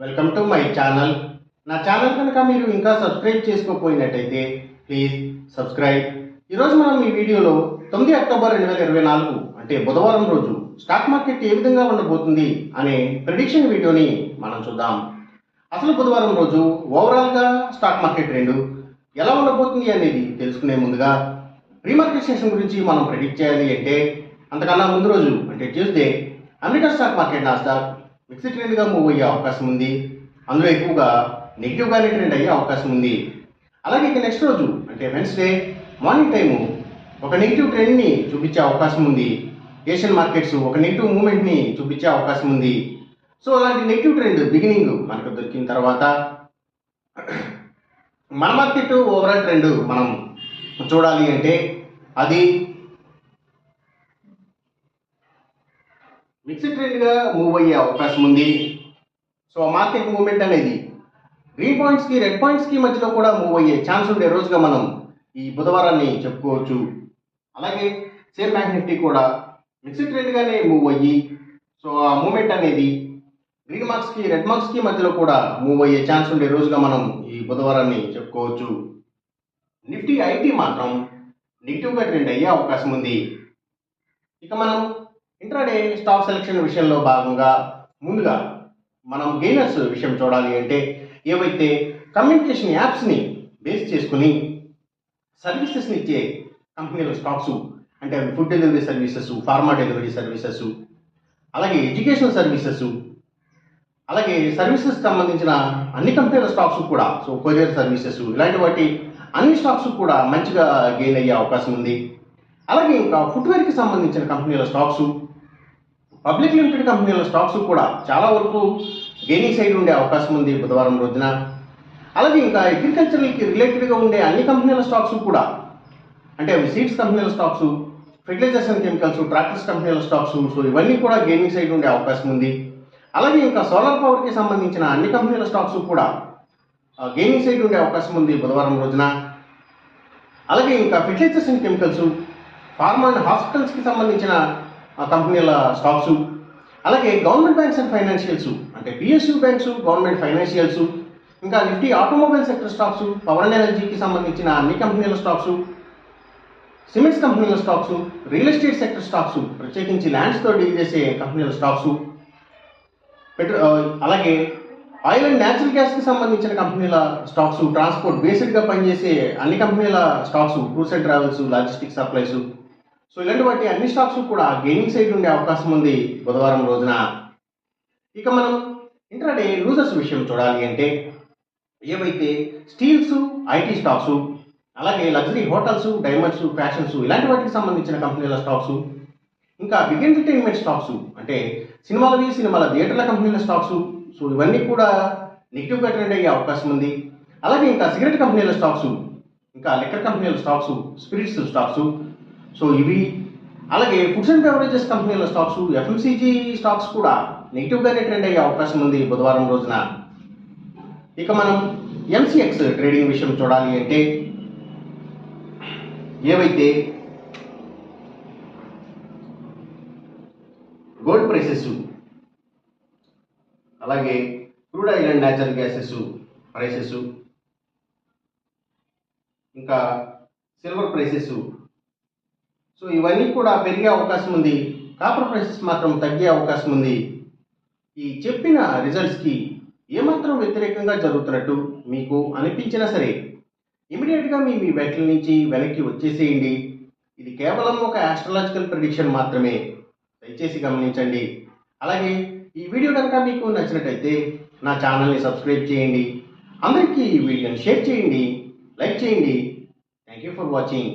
Welcome to my channel. నా channel కనుక మీరు ఇంకా సబ్స్క్రైబ్ చేసుకోకపోయినట్టయితే ప్లీజ్ సబ్స్క్రైబ్. ఈరోజు మనం ఈ వీడియోలో 9 అక్టోబర్ 2024 అంటే బుధవారం రోజు స్టాక్ మార్కెట్ ఏ విధంగా ఉండబోతుంది అనే ప్రిడిక్షన్ వీడియోని మనం చూద్దాం. అసలు బుధవారం రోజు ఓవరాల్గా స్టాక్ మార్కెట్ ట్రెండ్ ఎలా ఉండబోతుంది అనేది తెలుసుకునే ముందుగా ప్రీ మార్కెట్ సెషన్ గురించి మనం ప్రిడిక్ట్ చేయాలి అంటే అంతకన్నా ముందు రోజు అంటే Tuesday America stock market Nasdaq mixed ట్రెండ్గా మూవ్ అయ్యే అవకాశం ఉంది. అందులో ఎక్కువగా నెగిటివ్గానే ట్రెండ్ అయ్యే అవకాశం ఉంది. అలాగే ఇక నెక్స్ట్ రోజు అంటే వెన్స్డే మార్నింగ్ టైము ఒక నెగిటివ్ ట్రెండ్ని చూపించే అవకాశం ఉంది. ఏషియన్ మార్కెట్స్ ఒక నెగిటివ్ మూమెంట్ని చూపించే అవకాశం ఉంది. సో అలాంటి నెగిటివ్ ట్రెండ్ బిగినింగ్ మనకు దొరికిన తర్వాత మన మార్కెట్ ఓవరాల్ ట్రెండ్ మనం చూడాలి అంటే అది మిక్స్డ్ ట్రెండ్గా మూవ్ అయ్యే అవకాశం ఉంది. సో మార్కెట్ మూవ్మెంట్ అనేది గ్రీన్ పాయింట్స్కి రెడ్ పాయింట్స్కి మధ్యలో కూడా మూవ్ అయ్యే ఛాన్స్ ఉండే రోజుగా మనం ఈ బుధవారాన్ని చెప్పుకోవచ్చు. అలాగే షేర్ బ్యాంక్ నిఫ్టీ కూడా మిక్స్డ్ ట్రెండ్గానే మూవ్ అయ్యి సో ఆ మూమెంట్ అనేది గ్రీన్ మార్క్స్కి రెడ్ మార్క్స్కి మధ్యలో కూడా మూవ్ అయ్యే ఛాన్స్ ఉండే రోజుగా మనం ఈ బుధవారాన్ని చెప్పుకోవచ్చు. నిఫ్టీ ఐటీ మాత్రం నెగిటివ్గా ట్రెండ్ అయ్యే అవకాశం ఉంది. ఇక మనం ఇంట్రాడే స్టాక్ సెలెక్షన్ విషయంలో భాగంగా ముందుగా మనం గెయినర్స్ విషయం చూడాలి అంటే ఏవైతే కమ్యూనికేషన్ యాప్స్ని బేస్ చేసుకుని సర్వీసెస్ని ఇచ్చే కంపెనీల స్టాక్స్ అంటే అవి food delivery services, pharma delivery services, అలాగే ఎడ్యుకేషనల్ సర్వీసెస్, అలాగే సర్వీసెస్ సంబంధించిన అన్ని కంపెనీల స్టాక్స్ కూడా సో కొరియర్ సర్వీసెస్ ఇలాంటి వాటి అన్ని స్టాక్స్ కూడా మంచిగా గెయిన్ అయ్యే అవకాశం ఉంది. అలాగే ఇంకా ఫుట్వేర్కి సంబంధించిన కంపెనీల స్టాక్స్, పబ్లిక్ లిమిటెడ్ కంపెనీల స్టాక్స్ కూడా చాలా వరకు గెయినింగ్ సైడ్ ఉండే అవకాశం ఉంది బుధవారం రోజున. అలాగే ఇంకా అగ్రికల్చర్కి రిలేటెడ్గా ఉండే అన్ని కంపెనీల స్టాక్స్ కూడా అంటే అవి సీడ్స్ కంపెనీల stocks, fertilisers and chemicals, tractors కంపెనీల స్టాక్స్ సో ఇవన్నీ కూడా గెయినింగ్ సైడ్ ఉండే అవకాశం ఉంది. అలాగే ఇంకా సోలార్ పవర్కి సంబంధించిన అన్ని కంపెనీల స్టాక్స్ కూడా గెయినింగ్ సైడ్ ఉండే అవకాశం ఉంది బుధవారం రోజున. అలాగే ఇంకా fertilizers and chemicals, pharma and హాస్పిటల్స్కి సంబంధించిన కంపెనీల స్టాక్స్, అలాగే గవర్నమెంట్ బ్యాంక్స్ అండ్ ఫైనాన్షియల్స్ అంటే పిఎస్యూ బ్యాంక్స్, గవర్నమెంట్ ఫైనాన్షియల్స్, ఇంకా Nifty automobile sector stocks, power and ఎనర్జీకి సంబంధించిన అన్ని కంపెనీల స్టాక్స్, సిమెంట్స్ కంపెనీల stocks, real estate sector stocks ప్రత్యేకించి ల్యాండ్స్తో డీల్ చేసే కంపెనీల స్టాక్స్, అలాగే ఆయిల్ అండ్ న్యాచురల్ గ్యాస్కి సంబంధించిన కంపెనీల స్టాక్స్, ట్రాన్స్పోర్ట్ బేస్డ్గా పనిచేసే అన్ని కంపెనీల stocks, tours and travels, logistics supplies so ఇలాంటి వాటి అన్ని స్టాక్స్ కూడా గెయినింగ్ సైడ్ ఉండే అవకాశం ఉంది బుధవారం రోజున. ఇక మనం ఇంట్రాడే లూజర్స్ విషయం చూడాలి అంటే ఏవైతే స్టీల్స్, ఐటీ స్టాక్స్, అలాగే లగ్జరీ హోటల్స్, డైమండ్స్, ఫ్యాషన్స్ ఇలాంటి వాటికి సంబంధించిన కంపెనీల స్టాక్స్, ఇంకా బిగ్ ఎంటర్టైన్మెంట్ స్టాక్స్ అంటే సినిమాల థియేటర్ల కంపెనీల స్టాక్స్ సో ఇవన్నీ కూడా నెగిటివ్గా ట్రెండ్ అయ్యే అవకాశం ఉంది. అలాగే ఇంకా సిగరెట్ కంపెనీల స్టాక్స్, ఇంకా లిక్కర్ కంపెనీల స్టాక్స్, స్పిరిట్స్ స్టాక్స్ సో ఇవి, అలాగే ఫుడ్స్ అండ్ బెవరేజెస్ కంపెనీల స్టాక్స్, ఎఫ్ఎంసీజీ స్టాక్స్ కూడా నెగిటివ్గానే ట్రెండ్ అయ్యే అవకాశం ఉంది బుధవారం రోజున. ఇక మనం ఎంసీఎక్స్ ట్రేడింగ్ విషయం చూడాలి అంటే ఏవైతే గోల్డ్ ప్రైసెస్, అలాగే crude oil and natural gases prices, ఇంకా సిల్వర్ ప్రైసెస్ సో ఇవన్నీ కూడా పెరిగే అవకాశం ఉంది. కాపర్ ప్రైసెస్ మాత్రం తగ్గే అవకాశం ఉంది. ఈ చెప్పిన రిజల్ట్స్కి ఏమాత్రం వ్యతిరేకంగా జరుగుతున్నట్టు మీకు అనిపించినా సరే ఇమీడియట్గా మీ బెట్ల నుంచి వెనక్కి వచ్చేసేయండి. ఇది కేవలం ఒక ఆస్ట్రాలజికల్ ప్రిడిక్షన్ మాత్రమే, దయచేసి గమనించండి. అలాగే ఈ వీడియో కనుక మీకు నచ్చినట్టయితే నా ఛానల్ని సబ్స్క్రైబ్ చేయండి, అందరికీ ఈ వీడియోని షేర్ చేయండి, లైక్ చేయండి. Thank you for watching.